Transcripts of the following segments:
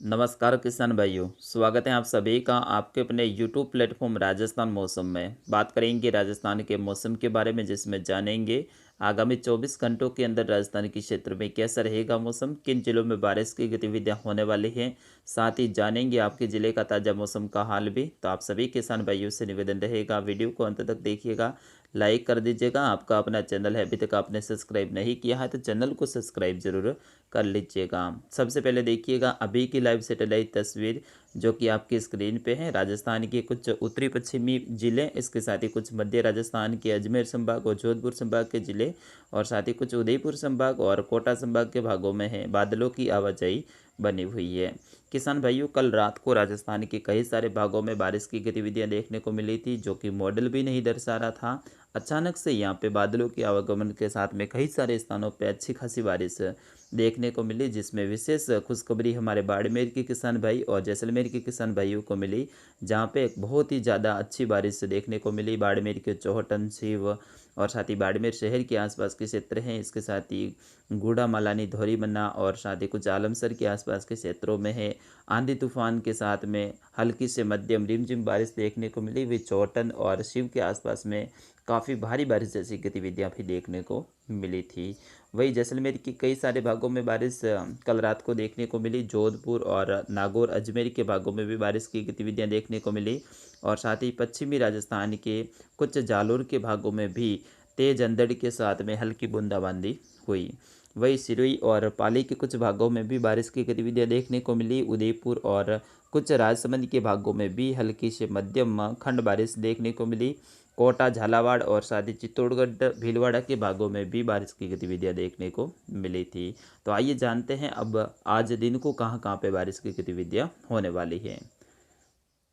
नमस्कार किसान भाइयों, स्वागत है आप सभी का आपके अपने यूट्यूब प्लेटफॉर्म राजस्थान मौसम में। बात करेंगे राजस्थान के मौसम के बारे में, जिसमें जानेंगे आगामी 24 घंटों के अंदर राजस्थान के क्षेत्र में कैसा रहेगा मौसम, किन जिलों में बारिश की गतिविधियां होने वाली हैं। साथ ही जानेंगे आपके ज़िले का ताज़ा मौसम का हाल भी। तो आप सभी किसान भाइयों से निवेदन रहेगा, वीडियो को अंत तक देखिएगा, लाइक कर दीजिएगा। आपका अपना चैनल है, अभी तक आपने सब्सक्राइब नहीं किया है तो चैनल को सब्सक्राइब जरूर कर लीजिएगा। सबसे पहले देखिएगा अभी की लाइव सैटेलाइट तस्वीर जो कि आपकी स्क्रीन पे है। राजस्थान के कुछ उत्तरी पश्चिमी जिले, इसके साथ ही कुछ मध्य राजस्थान के अजमेर संभाग और जोधपुर संभाग के जिले, और साथ ही कुछ उदयपुर संभाग और कोटा संभाग के भागों में है बादलों की आवाजाही बनी हुई है। किसान भाइयों, कल रात को राजस्थान के कई सारे भागों में बारिश की गतिविधियां देखने को मिली थी, जो कि मॉडल भी नहीं दर्शा रहा था। अचानक से यहाँ पे बादलों के आवागमन के साथ में कई सारे स्थानों पे अच्छी खासी बारिश देखने को मिली, जिसमें विशेष खुशखबरी हमारे बाड़मेर के किसान भाई और जैसलमेर के किसान भाइयों को मिली, जहाँ पे एक बहुत ही ज़्यादा अच्छी बारिश देखने को मिली। बाड़मेर के चौहटन, शिव और साथ ही बाड़मेर शहर के आसपास के क्षेत्र हैं, इसके साथ ही गूढ़ा, मलानी, धौरीमन्ना और साथ ही कुछ आलमसर के आसपास के क्षेत्रों में है। आंधी तूफान के साथ में हल्की से मध्यम रिमझिम बारिश देखने को मिली। वे चौहटन और शिव के आसपास में काफ़ी भारी बारिश जैसी गतिविधियां भी देखने को मिली थी। वही जैसलमेर के कई सारे भागों में बारिश कल रात को देखने को मिली। जोधपुर और नागौर, अजमेर के भागों में भी बारिश की गतिविधियां देखने को मिली, और साथ ही पश्चिमी राजस्थान के कुछ जालोर के भागों में भी तेज अंधड़ के साथ में हल्की बूंदाबांदी हुई। वही सिरोही और पाली के कुछ भागों में भी बारिश की गतिविधियां देखने को मिली। उदयपुर और कुछ राजसमंद के भागों में भी हल्की से मध्यम खंड बारिश देखने को मिली। कोटा, झालावाड़ और साथ ही चित्तौड़गढ़, भीलवाड़ा के भागों में भी बारिश की गतिविधियां देखने को मिली थी। तो आइए जानते हैं अब आज दिन को कहाँ कहाँ पे बारिश की गतिविधियां होने वाली हैं।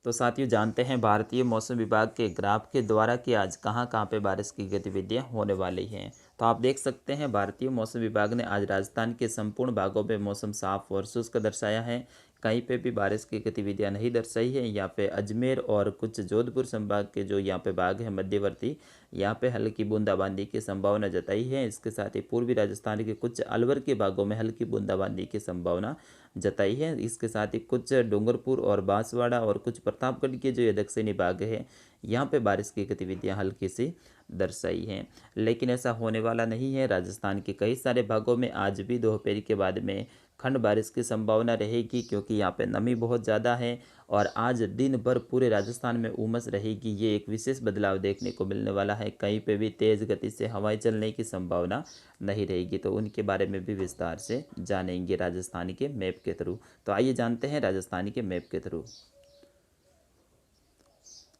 तो साथियों, जानते हैं भारतीय मौसम विभाग के ग्राफ के द्वारा कि आज कहाँ कहाँ पे बारिश की गतिविधियां होने वाली हैं। तो आप देख सकते हैं भारतीय मौसम विभाग ने आज राजस्थान के संपूर्ण भागों में मौसम साफ और शुष्क दर्शाया है। कहीं पे भी बारिश की गतिविधियां नहीं दर्शाई है। यहाँ पे अजमेर और कुछ जोधपुर संभाग के जो यहाँ पे भाग है मध्यवर्ती, यहाँ पे हल्की बूंदाबांदी की संभावना जताई है। इसके साथ ही पूर्वी राजस्थान के कुछ अलवर के भागों में हल्की बूंदाबांदी की संभावना जताई है। इसके साथ ही कुछ डूंगरपुर और बांसवाड़ा और कुछ प्रतापगढ़ के जो ये दक्षिणी भाग है, यहाँ पे बारिश की गतिविधियां हल्की सी दर्शाई हैं। लेकिन ऐसा होने वाला नहीं है। राजस्थान के कई सारे भागों में आज भी दोपहर के बाद में खंड बारिश की संभावना रहेगी, क्योंकि यहाँ पे नमी बहुत ज़्यादा है और आज दिन भर पूरे राजस्थान में उमस रहेगी। ये एक विशेष बदलाव देखने को मिलने वाला है। कहीं पे भी तेज़ गति से हवाएं चलने की संभावना नहीं रहेगी। तो उनके बारे में भी विस्तार से जानेंगे राजस्थान के मैप के थ्रू। तो आइए जानते हैं राजस्थान के मैप के थ्रू।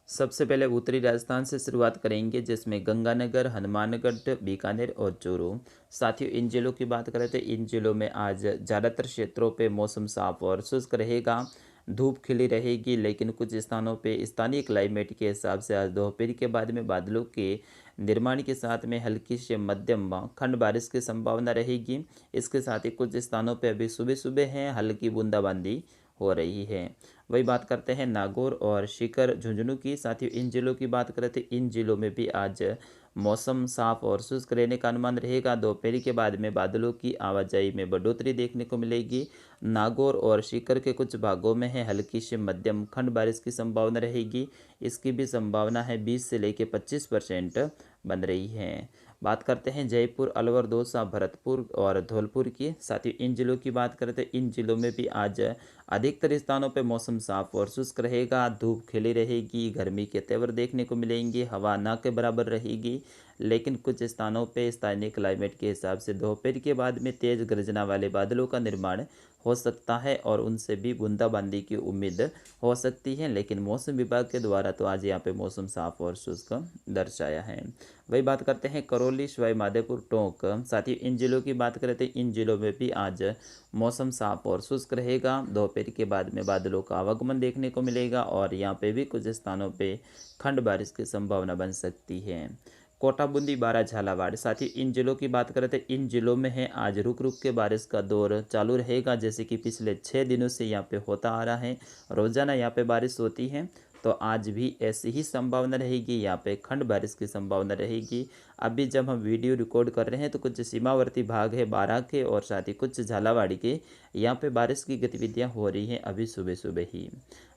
सबसे पहले उत्तरी राजस्थान से शुरुआत करेंगे, जिसमें गंगानगर, हनुमानगढ़, बीकानेर और चूरू। साथियों, इन जिलों की बात करें तो इन जिलों में आज ज़्यादातर क्षेत्रों पे मौसम साफ और शुष्क रहेगा। धूप खिली रहेगी, लेकिन कुछ स्थानों पे स्थानीय क्लाइमेट के हिसाब से आज दोपहर के बाद में बादलों के निर्माण के साथ में हल्की से मध्यम खंड बारिश की संभावना रहेगी। इसके साथ ही कुछ स्थानों पे अभी सुबह सुबह है हल्की बूंदाबांदी हो रही है। वही बात करते हैं नागौर और सीकर, झुंझुनू की। साथ ही इन जिलों की बात करें तो इन जिलों में भी आज मौसम साफ और शुष्क रहने का अनुमान रहेगा। दोपहर के बाद में बादलों की आवाजाही में बढ़ोतरी देखने को मिलेगी। नागौर और सीकर के कुछ भागों में है हल्की से मध्यम खंड बारिश की संभावना रहेगी। इसकी भी संभावना है 20 से लेकर 25% बन रही है। बात करते हैं जयपुर, अलवर, दौसा, भरतपुर और धौलपुर की। साथ ही इन जिलों की बात करें तो इन जिलों में भी आज अधिकतर स्थानों पर मौसम साफ और शुष्क रहेगा। धूप खिली रहेगी, गर्मी के तेवर देखने को मिलेंगे, हवा ना के बराबर रहेगी। लेकिन कुछ स्थानों पे स्थानीय क्लाइमेट के हिसाब से दोपहर के बाद में तेज गर्जना वाले बादलों का निर्माण हो सकता है और उनसे भी बूंदाबांदी की उम्मीद हो सकती है। लेकिन मौसम विभाग के द्वारा तो आज यहाँ पे मौसम साफ और शुष्क दर्शाया है। वही बात करते हैं करौली, सवाई माधोपुर, टोंक। साथ ही इन जिलों की बात करें तो इन जिलों में भी आज मौसम साफ और शुष्क रहेगा। दोपहर के बाद में बादलों का आवागमन देखने को मिलेगा और यहाँ पे भी कुछ स्थानों पे खंड बारिश की संभावना बन सकती है। कोटा, बूंदी, बारा, झालावाड़। साथ ही इन जिलों की बात करें तो इन जिलों में है आज रुक रुक के बारिश का दौर चालू रहेगा, जैसे कि पिछले 6 दिनों से यहाँ पे होता आ रहा है। रोज़ाना यहाँ पे बारिश होती है। तो तो आज भी ऐसी ही संभावना रहेगी, यहाँ पे खंड बारिश की संभावना रहेगी। अभी जब हम वीडियो रिकॉर्ड कर रहे हैं तो कुछ सीमावर्ती भाग है बारां के और साथ ही कुछ झालावाड़ के, यहाँ पे बारिश की गतिविधियाँ हो रही हैं अभी सुबह सुबह ही।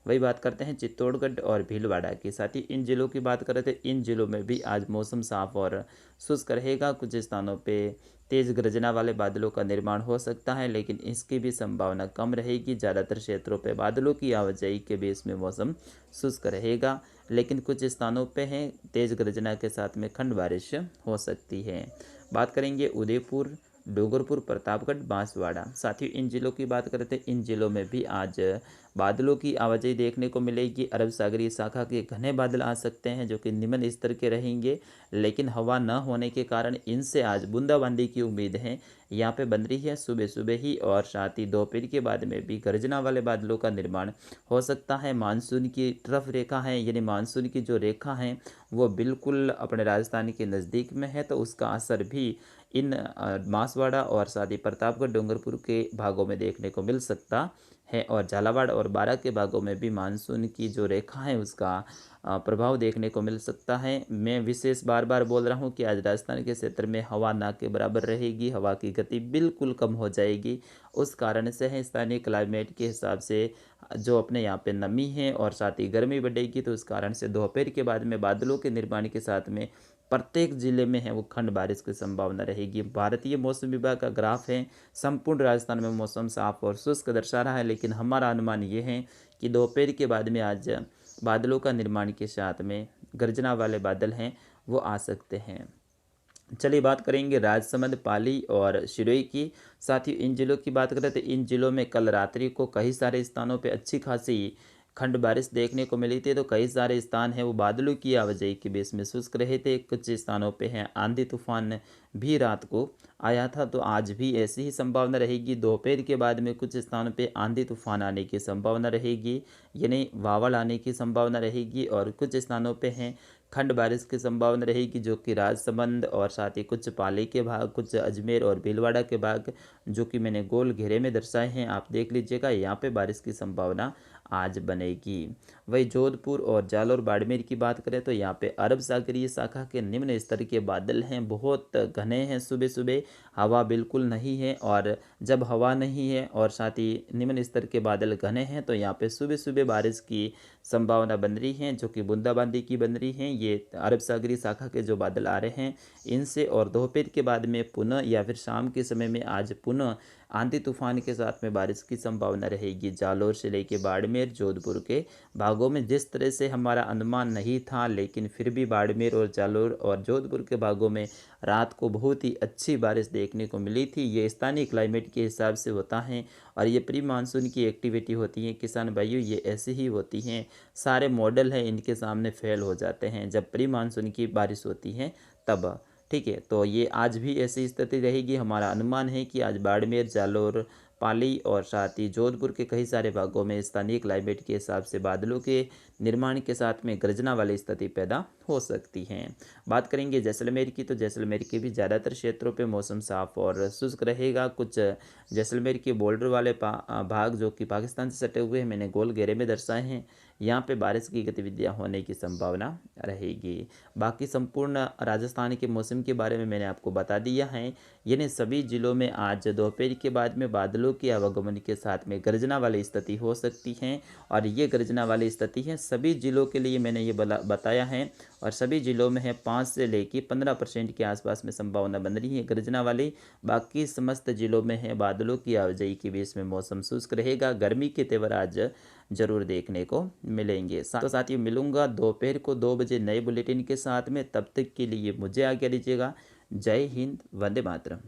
वही बात करते हैं चित्तौड़गढ़ और भीलवाड़ा की, साथ ही इन जिलों की बात करें तो इन जिलों में भी आज मौसम साफ और शुष्क रहेगा। कुछ स्थानों पे तेज़ गर्जना वाले बादलों का निर्माण हो सकता है, लेकिन इसकी भी संभावना कम रहेगी। ज़्यादातर क्षेत्रों पे बादलों की आवाजाही के बेस में मौसम शुष्क रहेगा, लेकिन कुछ स्थानों पे है तेज़ गर्जना के साथ में खंड बारिश हो सकती है। बात करेंगे उदयपुर, डूंगरपुर, प्रतापगढ़, बांसवाड़ा, साथ ही इन जिलों की बात करें तो इन जिलों में भी आज बादलों की आवाजाही देखने को मिलेगी। अरब सागरीय शाखा के घने बादल आ सकते हैं जो कि निम्न स्तर के रहेंगे, लेकिन हवा न होने के कारण इनसे आज बूंदाबांदी की उम्मीद है, यहाँ पे बन रही है सुबह सुबह ही। और साथ ही दोपहर के बाद में भी गर्जना वाले बादलों का निर्माण हो सकता है। मानसून की तरफ रेखा है, यानी मानसून की जो रेखा है वो बिल्कुल अपने राजस्थान के नज़दीक में है, तो उसका असर भी इन बांसवाड़ा और साथ ही प्रतापगढ़, डूंगरपुर के भागों में देखने को मिल सकता है। और झालावाड़ और बारां के भागों में भी मानसून की जो रेखा है उसका प्रभाव देखने को मिल सकता है। मैं विशेष बार बार बोल रहा हूँ कि आज राजस्थान के क्षेत्र में हवा ना के बराबर रहेगी, हवा की गति बिल्कुल कम हो जाएगी। उस कारण से है स्थानीय क्लाइमेट के हिसाब से जो अपने यहाँ पे नमी है और साथ ही गर्मी बढ़ेगी, तो उस कारण से दोपहर के बाद में बादलों के निर्माण के साथ में प्रत्येक जिले में है वो खंड बारिश की संभावना रहेगी। भारतीय मौसम विभाग का ग्राफ है, संपूर्ण राजस्थान में मौसम साफ और शुष्क दर्शा रहा है, लेकिन हमारा अनुमान ये है कि दोपहर के बाद में आज बादलों का निर्माण के साथ में गर्जना वाले बादल हैं वो आ सकते हैं। चलिए बात करेंगे राजसमंद, पाली और सिरोही की, साथ ही इन जिलों की बात करें तो इन जिलों में कल रात्रि को कई सारे स्थानों पे अच्छी खासी खंड बारिश देखने को मिली थी। तो कई सारे स्थान हैं वो बादलों की आवाजाही के बेस में शुष्क रहे थे। कुछ स्थानों पे हैं आंधी तूफान भी रात को आया था, तो आज भी ऐसी ही संभावना रहेगी। दोपहर के बाद में कुछ स्थानों पे आंधी तूफान आने की संभावना रहेगी, यानी वावड़ आने की संभावना रहेगी। और कुछ स्थानों पे हैं खंड बारिश की संभावना रहेगी, जो कि राजसमंद और साथ ही कुछ पाली के भाग, कुछ अजमेर और भीलवाड़ा के भाग, जो कि मैंने गोल घेरे में दर्शाए हैं, आप देख लीजिएगा। यहाँ पे बारिश की संभावना आज बनेगी। वही जोधपुर और जालौर, बाड़मेर की बात करें तो यहाँ पे अरब सागरीय शाखा के निम्न स्तर के बादल हैं, बहुत घने हैं। सुबह सुबह हवा बिल्कुल नहीं है, और जब हवा नहीं है और साथ ही निम्न स्तर के बादल घने हैं तो यहाँ पे सुबह सुबह बारिश की संभावना बन रही है, जो कि बूंदाबांदी की बन रही है। ये अरब सागरीय शाखा के जो बादल आ रहे हैं इनसे, और दोपहर के बाद में पुनः या फिर शाम के समय में आज पुनः आंधी तूफान के साथ में बारिश की संभावना रहेगी। जालौर से लेके बाड़मेर, जोधपुर के भागों में जिस तरह से हमारा अनुमान नहीं था, लेकिन फिर भी बाड़मेर और जालौर और जोधपुर के भागों में रात को बहुत ही अच्छी बारिश देखने को मिली थी। ये स्थानीय क्लाइमेट के हिसाब से होता है, और ये प्री मानसून की एक्टिविटी होती है किसान भाइयों, ये ऐसी ही होती हैं। सारे मॉडल हैं इनके सामने फेल हो जाते हैं जब प्री मानसून की बारिश होती है तब। ठीक है, तो ये आज भी ऐसी स्थिति रहेगी। हमारा अनुमान है कि आज बाड़मेर, जालौर, पाली और साथ ही जोधपुर के कई सारे भागों में स्थानीय क्लाइमेट के हिसाब से बादलों के निर्माण के साथ में गर्जना वाली स्थिति पैदा हो सकती है। बात करेंगे जैसलमेर की, तो जैसलमेर के भी ज़्यादातर क्षेत्रों पे मौसम साफ और शुष्क रहेगा। कुछ जैसलमेर के बॉर्डर वाले भाग जो कि पाकिस्तान से सटे हुए हैं, मैंने गोल घेरे में दर्शाए हैं, यहाँ पे बारिश की गतिविधियाँ होने की संभावना रहेगी। बाकी संपूर्ण राजस्थान के मौसम के बारे में मैंने आपको बता दिया है। यानी सभी जिलों में आज दोपहर के बाद में बादलों के आवागमन के साथ में गर्जना वाली स्थिति हो सकती है, और ये गर्जना वाली स्थिति है सभी जिलों के लिए मैंने ये बताया है। और सभी जिलों में है 5 से लेकर 15% के आसपास में संभावना बन रही है गर्जना वाली। बाकी समस्त जिलों में है बादलों की आवाजाही के बीच में मौसम शुष्क रहेगा। गर्मी के तेवर आज जरूर देखने को मिलेंगे। तो साथियों, मिलूंगा दोपहर को 2 बजे नए बुलेटिन के साथ में। तब तक के लिए मुझे आज्ञा दीजिएगा। जय हिंद, वंदे मातरम।